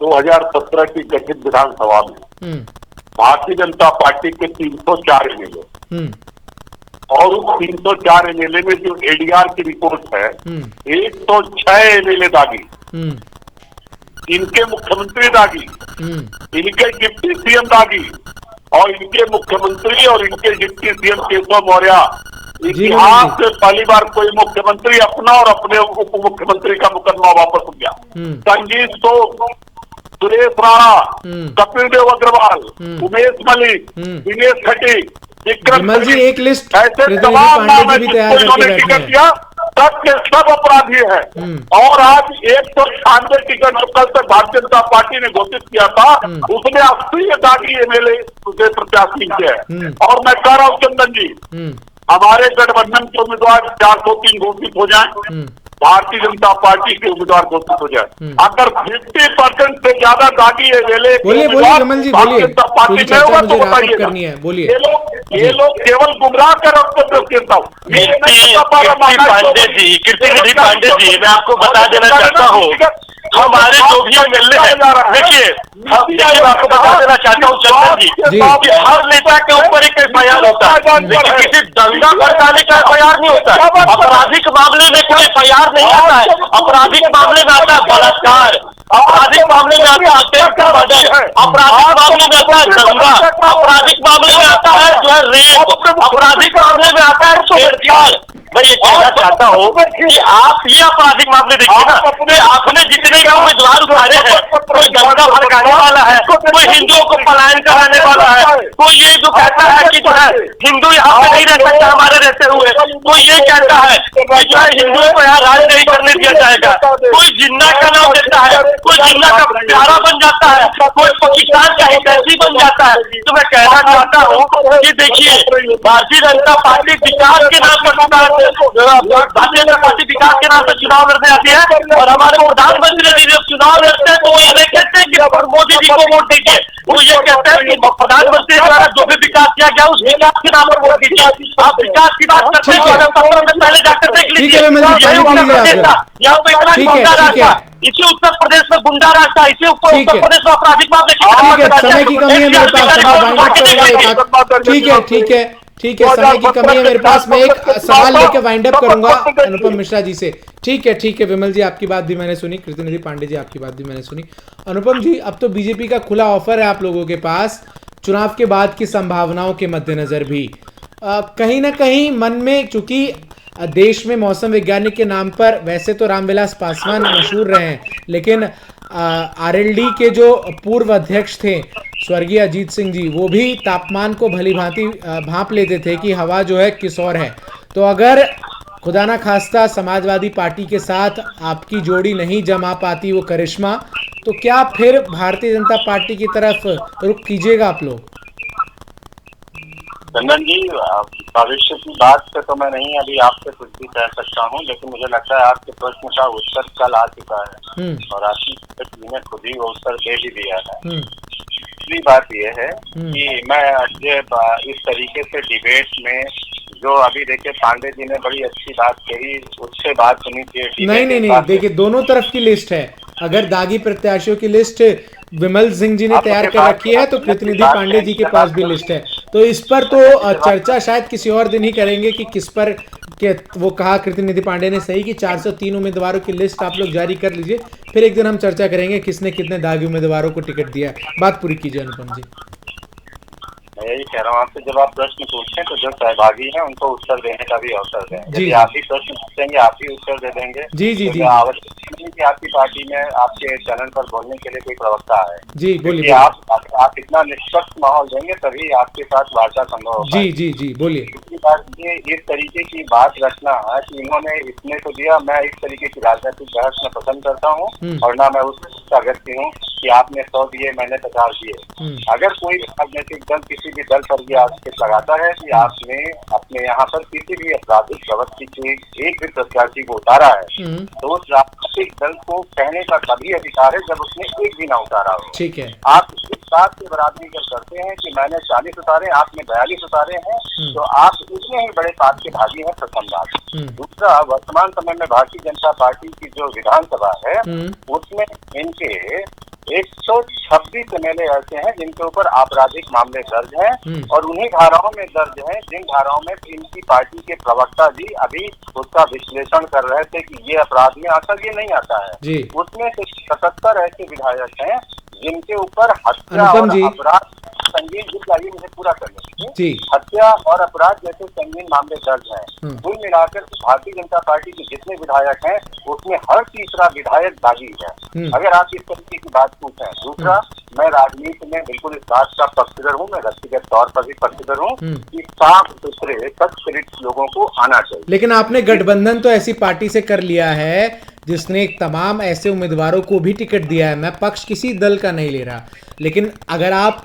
2017 की गठित विधानसभा में भारतीय जनता पार्टी के 304 एमएलए और उस 304 एमएलए में जो एडीआर की रिपोर्ट है 106 एमएलए दागी, इनके मुख्यमंत्री दागी, इनके डिप्टी सीएम दागी और इनके मुख्यमंत्री और इनके डिप्टी सीएम केशव मौर्य इतिहास में पहली बार कोई मुख्यमंत्री अपना और अपने उप मुख्यमंत्री का मुकदमा वापस हो गया। संजीत सोम, सुरेश राणा, कपिल देव अग्रवाल, उमेश मलिक, दिनेश खटीक, विमल जी एक लिस्ट ऐसे तमाम नाम है जिसको इन्होंने टिकट दिया, सब के सब अपराधी है। और आज 196 टिकट जो कल तक भारतीय जनता पार्टी ने घोषित किया था, उसमें 80 दागी एमएलए प्रत्याशी किए हैं। और मैं कह रहा हूँ चंदन जी, हमारे गठबंधन के उम्मीदवार 403 घोषित हो जाएं, भारतीय जनता पार्टी के उम्मीदवार घोषित हो जाए। अगर 50% से ज्यादा दागी एमएलए भारतीय जनता पार्टी में होगा तो बताइए। ये लोग केवल गुमराह कर देता हूँ। पांडे जी, कीर्तिनिधि पांडे जी, मैं आपको बता देना चाहता हूँ, हमारे जो भी एमएलए हैं, देखिए मैं आपको बता देना चाहता हूँ चंदन जी, हर नेता के ऊपर एक एफआईआर होता है, लेकिन किसी दंगा भड़काने का एफआईआर नहीं होता है। आपराधिक मामले में कोई एफआईआर नहीं आता है। आपराधिक मामले में आता है बलात्कार, आपराधिक मामले में आता है अत्यंत मर्डर, आपराधिक मामले में आता है दंगा, आपराधिक मामले में आता है जो है रेप, आपराधिक मामले में आता है छेड़छाड़। मैं ये कहना चाहता हूँ कि आप ये आपराधिक मामले देखिए ना, आपने जितने भी उम्मीदवार उतारे हैं, कोई दंगा भड़काने वाला है, कोई हिंदुओं को पलायन कराने वाला है, कोई ये जो कहता है कि जो है हिंदू यहाँ पे नहीं रह सकता हमारे रहते हुए, कोई ये कहता है कि जो है हिंदुओं को यहाँ राज नहीं करने दिया जाएगा, कोई जिन्ना का नाम देता है, कोई जिन्ना का प्यारा बन जाता है, कोई पाकिस्तान का हितैषी बन जाता है। तो मैं कहना चाहता हूँ कि देखिए, भारतीय जनता पार्टी विकास के नाम पर भारतीय जनता पार्टी विकास के नाम पर चुनाव लड़ने आती है, और हमारे प्रधानमंत्री जी जब चुनाव लड़ते हैं तो वो ये नहीं कहते हैं कि मोदी जी को वोट दीजिए, वो ये कहते हैं कि प्रधानमंत्री द्वारा जो भी विकास किया गया उस विकास के नाम पर वोट दीजिए। आप विकास की बात करते हैं, पहले जाकर देख लीजिए, यहाँ पे इतना गुंडा राज था, इसी उत्तर प्रदेश में गुंडा राज था, इसी उत्तर प्रदेश में आपराधिक मामले, समय की कमी है मेरे पास, ठीक है, समय की कमी है मेरे पास। मैं एक सवाल लेके वाइंड अप करूंगा अनुपम मिश्रा जी से। ठीक है विमल जी, आपकी बात भी मैंने सुनी, कीर्तिनिधि पांडे जी आपकी बात भी मैंने सुनी। अनुपम जी, अब तो बीजेपी का खुला ऑफर है आप लोगों के पास, चुनाव के बाद की संभावनाओं के मद्देनजर भी कहीं ना कहीं मन में, चूंकि देश में मौसम वैज्ञानिक के नाम पर वैसे तो रामविलास पासवान मशहूर रहे हैं, लेकिन आरएलडी के जो पूर्व अध्यक्ष थे स्वर्गीय अजीत सिंह जी, वो भी तापमान को भली भांति भांप लेते थे कि हवा जो है किस ओर है। तो अगर खुदा ना खास्ता समाजवादी पार्टी के साथ आपकी जोड़ी नहीं जमा पाती वो करिश्मा, तो क्या फिर भारतीय जनता पार्टी की तरफ रुख कीजिएगा आप लोग? चंदन जी, भविष्य की बात से तो मैं नहीं अभी आपसे कुछ भी कह सकता हूँ, लेकिन मुझे लगता है आपके प्रश्न का उत्तर कल आ चुका है और आपकी टीम ने खुद ही वो उत्तर दे भी दिया है। दूसरी बात यह है कि मैं इस तरीके से डिबेट में जो अभी देखिए पांडे जी ने बड़ी अच्छी बात कही, उससे बात सुनी चाहिए। नहीं, देखिए दोनों तरफ की लिस्ट है, अगर दागी प्रत्याशियों की लिस्ट विमल सिंह जी ने तैयार कर रखी है तो कीर्तिनिधि पांडे जी के पास भी लिस्ट है, तो इस पर तो चर्चा शायद किसी और दिन ही करेंगे कि किस पर के वो कहा कीर्तिनिधि पांडे ने सही कि 403 उम्मीदवारों की लिस्ट आप लोग जारी कर लीजिए, फिर एक दिन हम चर्चा करेंगे किसने कितने दागी उम्मीदवारों को टिकट दिया है। बात पूरी कीजिए अनुपम जी। मैं यही कह रहा हूँ आपसे, जब आप प्रश्न पूछते हैं तो जो सहभागी हैं उनको उत्तर देने का भी अवसर दें। यदि आप ही प्रश्न पूछेंगे आप ही उत्तर दे देंगे, जी आवश्यक नहीं कि आपकी पार्टी में आपके चैनल पर बोलने के लिए कोई प्रवक्ता है। जी बोलिए। आप इतना निष्पक्ष माहौल देंगे तभी आपके साथ वार्ता संभव होगा। जी बोलिए। दूसरी बात ये इस तरीके की बात रखना है कि इन्होंने इसने तो दिया, मैं इस तरीके की राजनीतिक बहस में पसंद करता हूँ और ना मैं उसका व्यक्ति हूँ कि आपने 100 दिए मैंने 50 दिए। अगर कोई राजनीतिक दल किसी भी दल पर यह आक्षेप लगाता है कि आपने अपने यहाँ पर किसी भी आपराधिक प्रवृत्ति के एक भी प्रत्याशी को उतारा है, तो उस राजनीतिक दल को कहने का तभी अधिकार है जब उसने एक भी ना उतारा हो। ठीक है, आप इस बात की बराबरी कर करते हैं कि मैंने 40 उतारे, आपने 42 उतारे हैं, तो आप उसमें ही बड़े पाप के भागी हैं, प्रथम बात। दूसरा, वर्तमान समय में भारतीय जनता पार्टी की जो विधानसभा है उसमें इनके 126 एमएलए ऐसे हैं जिनके ऊपर आपराधिक मामले दर्ज हैं और उन्हीं धाराओं में दर्ज हैं जिन धाराओं में इनकी पार्टी के प्रवक्ता जी अभी उसका विश्लेषण कर रहे थे कि ये अपराध में आता, ये नहीं आता है। उसमें से 77 ऐसे विधायक हैं जिनके ऊपर हत्या और अपराध संगीन, मुझे पूरा करने दीजिए, हत्या और अपराध जैसे संगीन मामले दर्ज हैं। कुल मिलाकर भारतीय जनता पार्टी के जितने विधायक हैं उसमें हर तीसरा विधायक दागी है, अगर आप इस तरीके की बात पूछें। दूसरा, मैं राजनीति में बिल्कुल इस बात का पक्षधर हूँ, मैं व्यक्तिगत तौर पर भी पक्षधर हूँ कि साफ सुथरे सच्चरित्र लोगों को आना चाहिए। लेकिन आपने गठबंधन तो ऐसी पार्टी से कर लिया है जिसने तमाम ऐसे उम्मीदवारों को भी टिकट दिया है। मैं पक्ष किसी दल का नहीं ले रहा, लेकिन अगर आप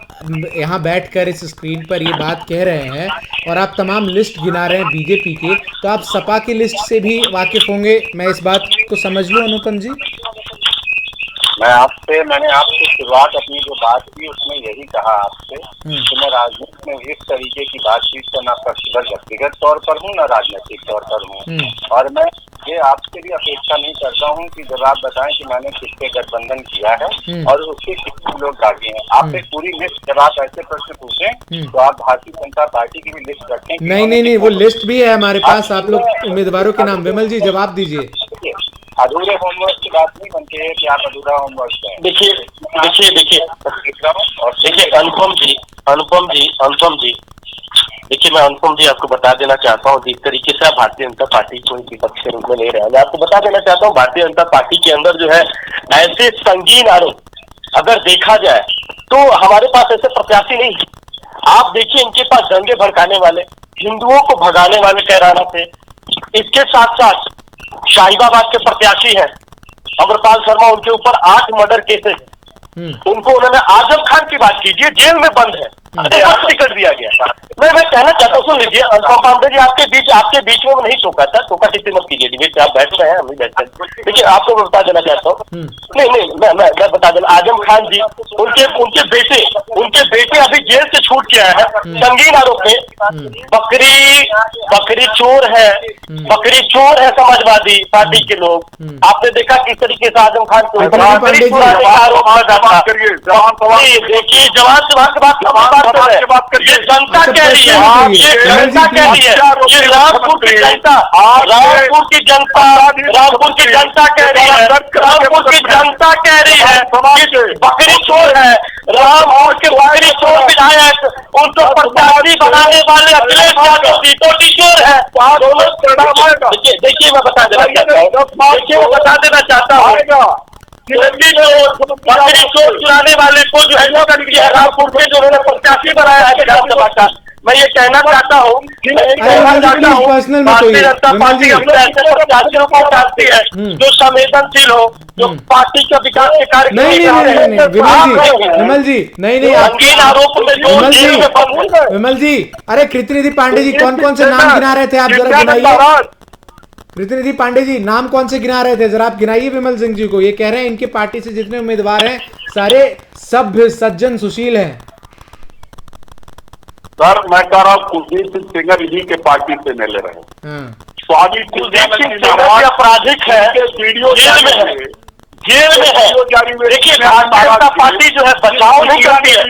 यहाँ बैठकर इस स्क्रीन पर ये बात कह रहे हैं और आप तमाम लिस्ट गिना रहे हैं बीजेपी के, तो आप सपा की लिस्ट से भी वाकिफ होंगे, मैं इस बात को समझ लूं अनुपम जी? मैंने आपसे शुरुआत अपनी जो बात की उसमें यही कहा आपसे कि मैं राजनीति में इस तरीके की बातचीत का ना पक्षधर व्यक्तिगत तौर पर हूँ, ना राजनीतिक तौर पर हूँ। और मैं ये आपसे भी अपेक्षा नहीं करता हूँ कि जब आप बताएं कि मैंने किससे गठबंधन किया है और उसके कितने लोग दागी हैं। आप एक पूरी लिस्ट, जब आप ऐसे प्रश्न पूछें तो आप भारतीय जनता पार्टी की भी लिस्ट रखें। नहीं, वो लिस्ट भी है हमारे पास, आप लोग उम्मीदवारों के नाम। विमल जी जवाब दीजिए। अधूरे होमवर्क की बात नहीं बनती है कि आप अधूरा होमवर्क करें। देखिए अनुपम जी, देखिए मैं अनुपम जी आपको बता देना चाहता हूँ, जिस तरीके से आप भारतीय जनता पार्टी को विपक्ष के रूप में ले रहे हैं, मैं आपको बता देना चाहता हूँ भारतीय जनता पार्टी के अंदर जो है ऐसे संगीन आरोप अगर देखा जाए तो हमारे पास ऐसे प्रत्याशी नहीं है। आप देखिए इनके पास दंगे भड़काने वाले, हिंदुओं को भगाने वाले कैराना थे, इसके साथ साथ शाहीबाबाद के प्रत्याशी हैं अमरपाल शर्मा, उनके ऊपर 8 मर्डर केसेस, उनको उन्होंने आजम खान की बात कीजिए, जेल में बंद है, टिकट दिया गया। मैं कहना चाहता हूँ, सुन लीजिए अनुपम पांडे जी, आपके बीच में वो नहीं टोका था, टोका किसी मत कीजिए, डिबेट आप बैठ रहे हैं, हम भी बैठ रहे हैं। देखिए आपको मैं बता देना चाहता हूँ, नहीं मैं बता देना, आजम खान जी उनके बेटे अभी जेल से छूट के आए हैं संगीन आरोप में। बकरी चोर है समाजवादी पार्टी के लोग। आपने देखा किस तरीके से आजम खान को आरोप लगा था। देखिए जवान से बात करिए, जनता कह रही है, जनता कह रही है, ये रामपुर की जनता कह रही है, रामपुर की जनता कह रही है बकरी चोर है, रामपुर के बकरी चोर विधायक उनको प्रत्याशी बनाने वाले अखिलेश यादव सीटोटी चोर है। देखिए मैं बता देना चाहता हूँ बकरी चोर चुराने वाले को जो है रामपुर में जो उन्होंने प्रत्याशी बनाया है विधानसभा का, मैं ये कहना चाहता हूँ भारतीय जनता पार्टी अपने ऐसे प्रत्याशियों को चाहती है जो संवेदनशील हो, जो पार्टी के विकास के कार्य। विमल जी, अरे कृतिनिधि पांडे जी कौन कौन से नाम गिना रहे थे, आप जरा गिनाइए। कृतिनिधि पांडे जी नाम कौन से गिना रहे थे, जरा आप गिनाइए विमल सिंह जी को। ये कह रहे हैं इनके पार्टी से जितने उम्मीदवार हैं सारे सभ्य सज्जन सुशील हैं। सर मैं कह रहा हूँ कुलदीप सिंह सेंगर इन्हीं के पार्टी से मिल रहे हैं। स्वामी कुलदीप सिंह सेंगर अपराधिक है, वीडियो जेल में है। देखिए भारतीय जनता पार्टी जो है बचाव नहीं करती है,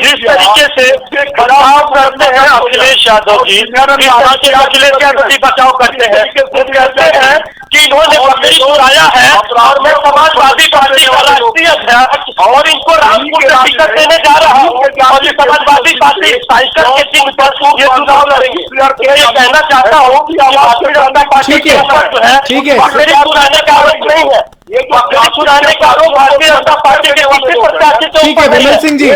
जिस तरीके से बचाव करते हैं अखिलेश यादव जी, अखिलेश यादव जी बचाव करते हैं, वो कहते हैं कि इन्होंने बकरी चुराया है और मैं समाजवादी पार्टी का राष्ट्रीय अध्यक्ष और इनको रामपुर से टिकट देने जा रहा हूँ और ये समाजवादी पार्टी साइकिल के चिन्ह पर ये चुनाव लड़ेंगे। ये कहना चाहता हूँ कि भारतीय जनता पार्टी के ऊपर जो है बकरी चुराने का आरोप नहीं है, ये बकरी चुराने का आरोप भारतीय जनता पार्टी के प्रत्याशी के ऊपर विमल सिंह जी,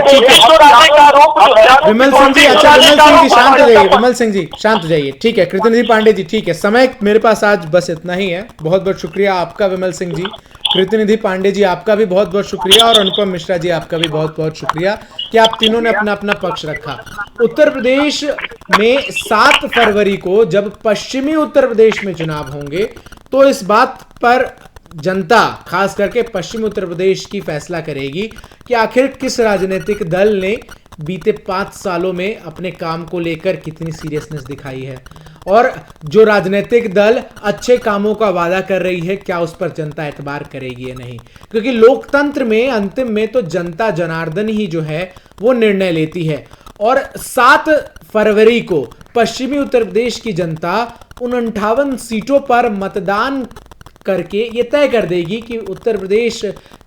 विमल सिंह जी, अच्छा विमल सिंह जी शांत हो जाइए, विमल सिंह जी शांत हो जाइए, ठीक है। कृतिनिधि पांडे जी ठीक है, समय मेरे पास आज बस इतना ही है। बहुत बहुत शुक्रिया आपका विमल सिंह जी, कृतिनिधि पांडे जी आपका भी बहुत बहुत शुक्रिया और अनुपम मिश्रा जी आपका भी बहुत बहुत शुक्रिया कि आप तीनों ने अपना अपना पक्ष रखा। उत्तर प्रदेश में 7 फरवरी को जब पश्चिमी उत्तर प्रदेश में चुनाव होंगे तो इस बात पर जनता खास करके पश्चिमी उत्तर प्रदेश की फैसला करेगी कि आखिर किस राजनीतिक दल ने बीते 5 सालों में अपने काम को लेकर कितनी सीरियसनेस दिखाई है और जो राजनीतिक दल अच्छे कामों का वादा कर रही है क्या उस पर जनता एतबार करेगी या नहीं, क्योंकि लोकतंत्र में अंतिम में तो जनता जनार्दन ही जो है वो निर्णय लेती है। और 7 फरवरी को पश्चिमी उत्तर प्रदेश की जनता 59 सीटों पर मतदान करके ये तय कर देगी कि उत्तर प्रदेश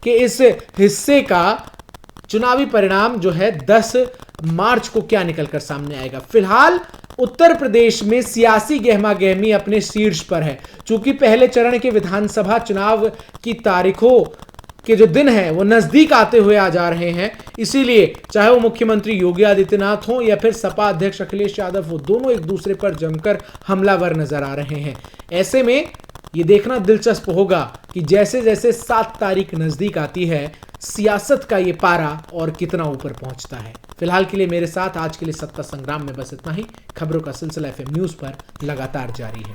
के इस हिस्से का चुनावी परिणाम जो है 10 मार्च को क्या निकलकर सामने आएगा। फिलहाल उत्तर प्रदेश में सियासी गहमा गहमी अपने शीर्ष पर है। चूंकि पहले चरण के विधानसभा चुनाव की तारीखों के जो दिन है वो नजदीक आते हुए आ जा रहे हैं, इसीलिए चाहे वो मुख्यमंत्री योगी आदित्यनाथ हो या फिर सपा अध्यक्ष अखिलेश यादव हो, दोनों एक दूसरे पर जमकर हमलावर नजर आ रहे हैं। ऐसे में ये देखना दिलचस्प होगा कि जैसे जैसे 7 तारीख नजदीक आती है, सियासत का ये पारा और कितना ऊपर पहुंचता है। फिलहाल के लिए मेरे साथ आज के लिए सत्ता संग्राम में बस इतना ही। खबरों का सिलसिला FM न्यूज पर लगातार जारी है।